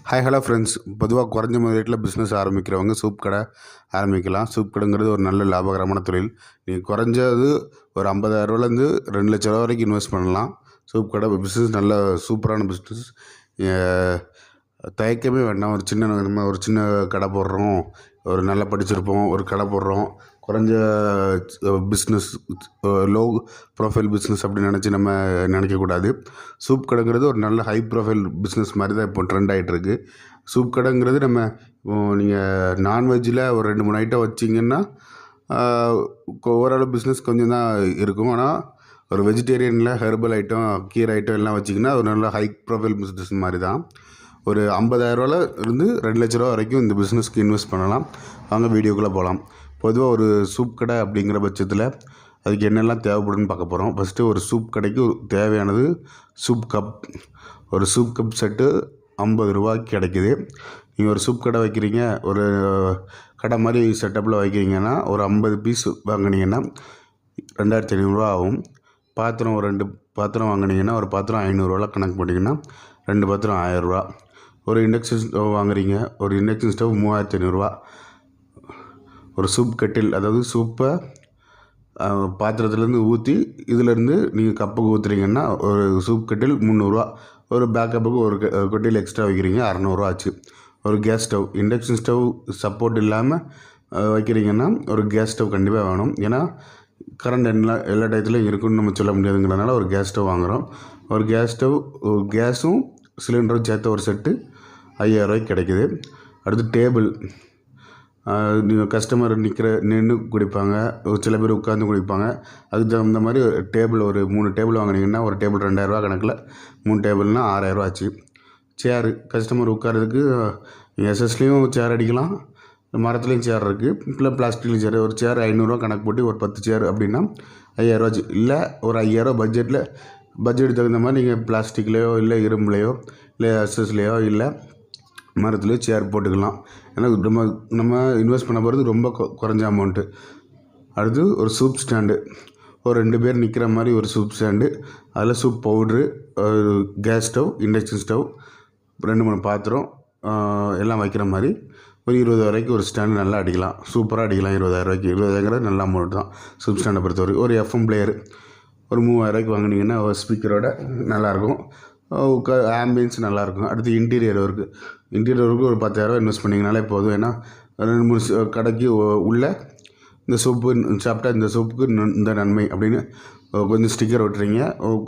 Hi hello friends. பொதுவாக குறைஞ்ச முதலீட்டில் பிஸ்னஸ் ஆரம்பிக்கிறவங்க சூப் கடை ஆரம்பிக்கலாம். சூப் கடைங்கிறது ஒரு நல்ல லாபகரமான தொழில். நீங்கள் குறைஞ்சது ஒரு 50,000 2,00,000 வரைக்கும் இன்வெஸ்ட் பண்ணலாம். சூப் கடை பிஸ்னஸ் நல்ல சூப்பரான பிஸ்னஸ். தயக்கமே வேண்டாம். நம்ம ஒரு சின்ன கடை போடுறோம், ஒரு நல்லா படிச்சிருப்போம், ஒரு கடை போடுறோம், குறைஞ்ச பிஸ்னஸ், லோ ப்ரொஃபைல் பிஸ்னஸ் அப்படின்னு நம்ம நினைக்கக்கூடாது. சூப் கடைங்கிறது ஒரு நல்ல ஹை ப்ரொஃபைல் பிஸ்னஸ் மாதிரி தான் இப்போ ட்ரெண்ட் ஆகிட்டுருக்கு. சூப் கடைங்கிறது நீங்கள் நான்வெஜ்ஜில் ஒரு 2-3 ஐட்டம் வச்சிங்கன்னா ஓரளவு பிஸ்னஸ் கொஞ்சம் தான் இருக்கும். ஆனால் ஒரு வெஜிடேரியனில் ஹெர்பல் ஐட்டம், கீரை ஐட்டம் எல்லாம் வச்சிங்கன்னா ஒரு நல்ல ஹை ப்ரொஃபைல் பிஸ்னஸ் மாதிரி தான். ஒரு 50,000 இருந்து 2,00,000 வரைக்கும் இந்த பிஸ்னஸ்க்கு இன்வெஸ்ட் பண்ணலாம். வாங்க வீடியோக்குள்ளே போகலாம். பொதுவாக ஒரு சூப் கடை அப்படிங்கிற பட்சத்தில் அதுக்கு என்னெல்லாம் தேவைப்படுன்னு பார்க்க போகிறோம். ஃபஸ்ட்டு ஒரு சூப் கடைக்கு தேவையானது சூப் கப். ஒரு சூப் கப் செட்டு 50 ரூபாய்க்கு கிடைக்கிது. நீங்கள் ஒரு சூப் கடை வைக்கிறீங்க, ஒரு கடை மாதிரி செட்டப்பில் வைக்கிறீங்கன்னா ஒரு 50 பீஸ் வாங்கினீங்கன்னா 2,500 ஆகும். பாத்திரம் ஒரு 2 பாத்திரம் வாங்கினீங்கன்னா ஒரு பாத்திரம் 500 கணக்கு பண்ணிங்கன்னா 2 பாத்திரம் 1000 ஒரு இண்டக்ஷன் ஸ்டவ் வாங்குறீங்க, ஒரு இண்டக்ஷன் ஸ்டவ் 3,500. ஒரு சூப் கட்டில், அதாவது சூப்பை பாத்திரத்துலேருந்து ஊற்றி இதிலேருந்து நீங்கள் கப்புக்கு ஊற்றுறீங்கன்னா ஒரு சூப் கட்டில் 300. ஒரு பேக்கப்புக்கு ஒரு கட்டில் எக்ஸ்ட்ரா வைக்கிறீங்க 600 ஆச்சு. ஒரு gas stove, induction stove support இல்லாமல் வைக்கிறீங்கன்னா ஒரு கேஸ் ஸ்டவ் கண்டிப்பாக வேணும். ஏன்னா கரண்ட் எல்லா டயத்துலையும் இருக்குன்னு நம்ம சொல்ல முடியாதுங்கிறதுனால ஒரு கேஸ் ஸ்டவ் வாங்குகிறோம். ஒரு கேஸ் ஸ்டவ், கேஸும் சிலிண்டரும் சேர்த்து ஒரு செட்டு 5,000 கிடைக்கிது. அடுத்து டேபிள். நீங்கள் கஸ்டமர் நின்று குடிப்பாங்க, சில பேர் உட்காந்து குடிப்பாங்க. அதுக்கு தகுந்த மாதிரி டேபிள் ஒரு 3 டேபிள் வாங்கினீங்கன்னா ஒரு டேபிள் 2,000 கணக்கில் 3 டேபிள்னால் 6,000 ஆச்சு. சேரு, கஸ்டமர் உட்காரதுக்கு எஸ்எஸ்லேயும் சேர் அடிக்கலாம், மரத்துலேயும் சேர் இருக்குது, இல்லை பிளாஸ்டிக்லேயும் சேர். ஒரு சேர் 500 கணக்கு போட்டு ஒரு 10 சேர் அப்படின்னா 5,000 ஆச்சு. இல்லை ஒரு 5,000 பட்ஜெட் தகுந்த மாதிரி நீங்கள் பிளாஸ்டிக்லேயோ இல்லை இரும்புலையோ இல்லை எஸ்எஸ்லேயோ இல்லை மரத்துலேயோ சேர் போட்டுக்கலாம். ஏன்னா நம்ம இன்வெஸ்ட் பண்ண போகிறது ரொம்ப குறைஞ்ச அமௌண்ட்டு. அடுத்து ஒரு சூப் ஸ்டாண்டு, ஒரு 2 பேர் நிற்கிற மாதிரி ஒரு சூப் ஸ்டாண்டு. அதில் சூப் பவுட்ரு, ஒரு கேஸ் ஸ்டவ், இண்டக்ஷன் ஸ்டவ், 2-3 பாத்திரம் எல்லாம் வைக்கிற மாதிரி ஒரு 20,000 ஒரு ஸ்டாண்டு நல்லா அடிக்கலாம். சூப்பராக அடிக்கலாம் 20,000. 20,000 நல்ல அமௌண்ட் தான் சூப் ஸ்டாண்டை பொறுத்தவரைக்கும். ஒரு எஃப்எம் பிளேயர் ஒரு 3,000 வாங்கினீங்கன்னா ஒரு ஸ்பீக்கரோட நல்லாயிருக்கும், ஆம்பியன்ஸ் நல்லாயிருக்கும். அடுத்து இன்டீரியர் ஒர்க்கு ஒரு 10,000 இன்வெஸ்ட் பண்ணிங்கனாலே போதும். ஏன்னா 2-3 கடைக்கு உள்ள இந்த சோப்பு சாப்பிட்டா இந்த சோப்புக்கு இந்த நன்மை அப்படின்னு கொஞ்சம் ஸ்டிக்கர் ஒட்டுறீங்க,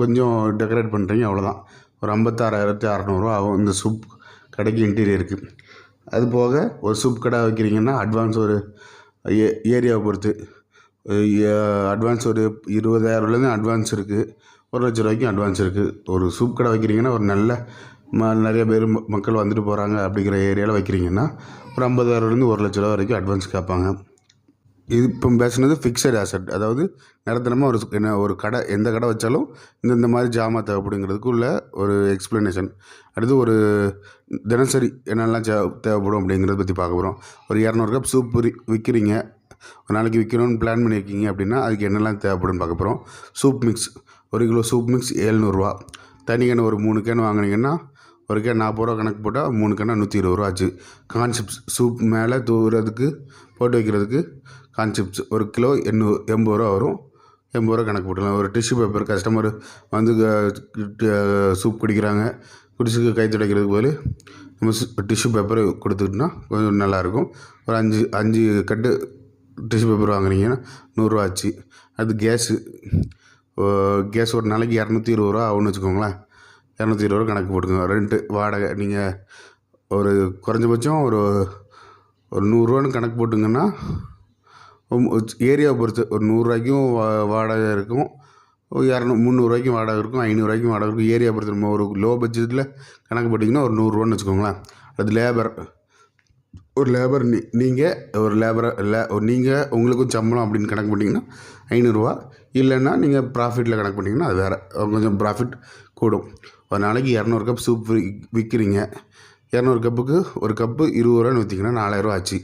கொஞ்சம் டெக்கரேட் பண்ணுறீங்க, அவ்வளோதான். ஒரு 56,600 ஆகும் இந்த சூப் கடைக்கு இன்டீரியருக்கு. அது போக ஒரு சூப் கடை வைக்கிறீங்கன்னா அட்வான்ஸ் ஒரு ஏரியாவை பொறுத்து அட்வான்ஸ் ஒரு 20,000 அட்வான்ஸ் இருக்குது, 1,00,000 அட்வான்ஸ் இருக்குது. ஒரு சூப் கடை வைக்கிறீங்கன்னா ஒரு நல்ல நிறைய பேர் மக்கள் வந்துட்டு போகிறாங்க அப்படிங்கிற ஏரியாவில் வைக்கிறீங்கன்னா ஒரு 50,000 1,00,000 வரைக்கும் அட்வான்ஸ் கேட்பாங்க. இது இப்போ பேசுனது ஃபிக்ஸட் ஆசெட், அதாவது நிரந்தரமாக ஒரு கடை, எந்த கடை வச்சாலும் இந்த மாதிரி ஜாமான் தேவைப்படுங்கிறதுக்கு உள்ள ஒரு எக்ஸ்ப்ளனேஷன். அடுத்து ஒரு தினசரி என்னெல்லாம் தேவைப்படும் அப்படிங்கிறத பற்றி பார்க்க போகிறோம். ஒரு 200 கப் சூப் விற்கிறீங்க, ஒரு நாளைக்கு விற்கணும்னு பிளான் பண்ணியிருக்கீங்க அப்படின்னா அதுக்கு என்னெல்லாம் தேவைப்படுன்னு பார்க்க போகிறோம். Soup mix, 1 kilo soup mix 700. தனி கேன் ஒரு 3 கேன் வாங்கினீங்கன்னா ஒரு கேன் 40 ரூபா கணக்கு போட்டால் 3 கேனா 120 ஆச்சு. கான்செப்ட்ஸ், சூப் மேலே தூவுறதுக்கு போட்டு வைக்கிறதுக்கு கான்செப்ட்ஸ் 1 கிலோ 80 வரும். 80 கணக்கு போட்டுக்கலாம். ஒரு டிஷ்யூ பேப்பர், கஸ்டமர் வந்து சூப் குடிக்கிறாங்க, குடிச்சுக்கு கை துடைக்கிறதுக்கு போது நம்ம டிஷ்யூ பேப்பர் கொடுத்துக்கிட்டோன்னா கொஞ்சம் நல்லாயிருக்கும். ஒரு 5 கட்டு டிஷ்யூ பேப்பர் வாங்குறீங்கன்னா 100 ஆச்சு. அது கேஸ் ஒரு நாளைக்கு 220 ஆகும்னு வச்சுக்கோங்களேன். 220 கணக்கு போட்டுக்கோங்க. ரெண்ட்டு, வாடகை, நீங்கள் ஒரு குறைஞ்சபட்சம் ஒரு 100 கணக்கு போட்டுங்கன்னா ஏரியாவை பொறுத்து ஒரு 100 வாடகை இருக்கும், 300 வாடகை இருக்கும், 500 வாடகை இருக்கும். ஏரியா பொறுத்து நம்ம ஒரு லோ பட்ஜெட்டில் கணக்கு போட்டிங்கன்னா ஒரு 100 வச்சுக்கோங்களேன். அது ஒரு லேபர் நீங்கள் உங்களுக்கும் சம்பளம் அப்படின்னு கணக்கு பண்ணிங்கன்னா 500. இல்லைன்னா நீங்கள் ப்ராஃபிட்டில் கணக்கு பண்ணிங்கன்னா அது வேறு, கொஞ்சம் ப்ராஃபிட் கூடும். ஒரு நாளைக்கு 200 கப் சூப் விற்கிறீங்க, 200 கப்புக்கு ஒரு கப்பு 20 விற்றிங்கன்னா 4,000 ஆச்சு.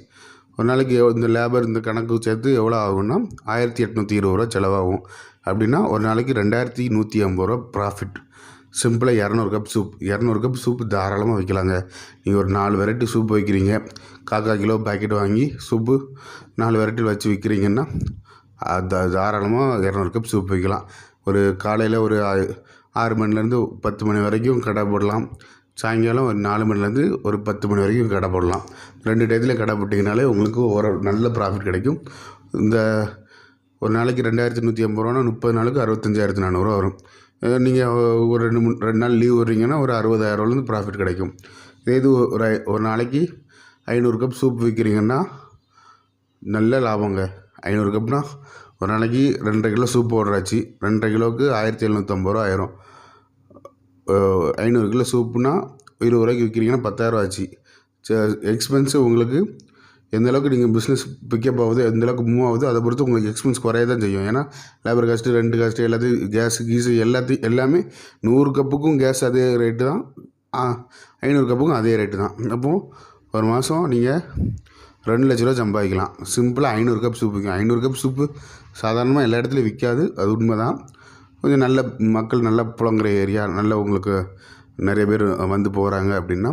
ஒரு நாளைக்கு இந்த லேபர் இந்த கணக்கு சேர்த்து எவ்வளோ ஆகும்னா 1,820 செலவாகும். அப்படின்னா ஒரு நாளைக்கு 2,150 ப்ராஃபிட். சிம்பிளாக 200 கப் சூப்பு தாராளமாக வைக்கலாங்க. நீங்கள் ஒரு 4 வெரைட்டி சூப் வைக்கிறீங்க, 1/4 கிலோ பாக்கெட் வாங்கி சூப்பு 4 வெரைட்டியில் வச்சு விற்கிறீங்கன்னா தாராளமாக 200 கப் சூப் வைக்கலாம். ஒரு காலையில் ஒரு 6 மணிலேருந்து 10 மணி வரைக்கும் கடை போடலாம். சாயங்காலம் ஒரு 4 மணிலேருந்து ஒரு 10 மணி வரைக்கும் கடை போடலாம். 2 டயத்தில் கடை போட்டிங்கனாலே உங்களுக்கு ஒரு நல்ல ப்ராஃபிட் கிடைக்கும். இந்த ஒரு நாளைக்கு 2150 ரூபானா 30 நாளுக்கு 65,400 வரும். நீங்கள் ஒரு 2 நாள் லீவ் விட்றீங்கன்னா ஒரு 60,000 ப்ராஃபிட் கிடைக்கும். இது ஒரு நாளைக்கு 500 கப் சூப் விற்கிறீங்கன்னா நல்ல லாபங்க. 500 கப்னா ஒரு நாளைக்கு 2.5 கிலோ சூப் ஆச்சு. 2.5 கிலோவுக்கு 1750 ரூபா ஆயிரும். 500 கிலோ சூப்புனா 20 ரூபாய்க்கு விற்கிறீங்கன்னா 10,000 ஆச்சு. எக்ஸ்பென்ஸு உங்களுக்கு எந்தளவுக்கு நீங்கள் பிஸ்னஸ் பிக்கப் ஆகுது, எந்தளவுக்கு மூவ் ஆகுது, அதை பொறுத்து உங்களுக்கு எக்ஸ்பென்ஸ் குறைய தான் செய்யும். ஏன்னா லேபர் காஸ்ட்டு, ரெண்ட் காஸ்ட்டு, எல்லாத்தையும் கீஸு எல்லாமே 100 கப்புக்கும் கேஸ் அதே ரேட்டு தான், 500 கப்புக்கும் அதே ரேட்டு தான். அப்போது ஒரு மாதம் நீங்கள் 2 லட்ச ரூபா சம்பாதிக்கலாம். சிம்பிளாக 500 கப் சூப்பு விற்கும். 500 கப் சூப்பு சாதாரணமாக எல்லா இடத்துலையும் விற்காது, அது உண்மை தான். கொஞ்சம் நல்ல மக்கள் நல்லா புழங்குற ஏரியா, நல்ல உங்களுக்கு நிறைய பேர் வந்து போகிறாங்க அப்படின்னா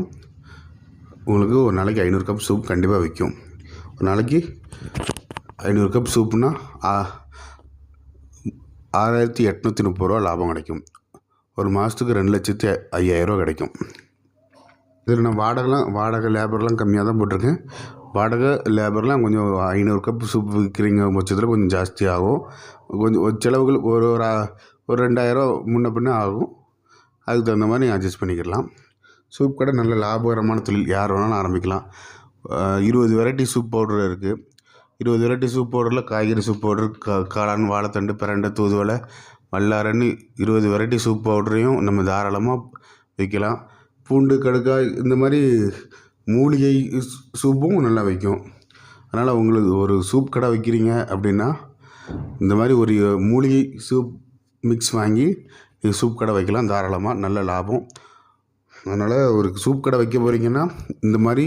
உங்களுக்கு ஒரு நாளைக்கு 500 கப் சூப் கண்டிப்பாக விற்கும். ஒரு நாளைக்கு 500 கப் சூப்புனா 6,830 ரூபா லாபம் கிடைக்கும். ஒரு மாதத்துக்கு 2,05,000 ரூபா கிடைக்கும். இதில் நான் வாடகை லேபர்லாம் கம்மியாக தான் போட்டிருக்கேன். வாடகை லேபர்லாம் கொஞ்சம் 500 கப் சூப் விற்கிறீங்க பட்சத்தில் கொஞ்சம் ஜாஸ்தி ஆகும். கொஞ்சம் செலவுகள் ஒரு 2,000 முன்ன பின்ன ஆகும். அதுக்கு தகுந்த மாதிரி நீங்கள் அட்ஜஸ்ட் பண்ணிக்கிடலாம். சூப் கடை நல்ல லாபகரமான தொழில், யார் வேணாலும் ஆரம்பிக்கலாம். 20 வெரைட்டி சூப் பவுடர் இருக்குது. 20 வெரைட்டி சூப் பவுடரில் காய்கறி சூப் பவுடர், காளான், வாழைத்தண்டு, பிரண்டை, தூதுவளை, வல்லாரன்னு 20 வெரைட்டி சூப் பவுடரையும் நம்ம தாராளமாக விற்கலாம். பூண்டு, கடுக்காய், இந்த மாதிரி மூலிகை சூப்பும் நல்லா விற்கும். அதனால் உங்களுக்கு ஒரு சூப் கடை வைக்கிறீங்க அப்படின்னா இந்த மாதிரி ஒரு மூலிகை சூப் மிக்ஸ் வாங்கி நீங்கள் சூப் கடை வைக்கலாம் தாராளமாக, நல்ல லாபம். அதனால் ஒரு சூப் கடை வைக்க போகிறீங்கன்னா இந்த மாதிரி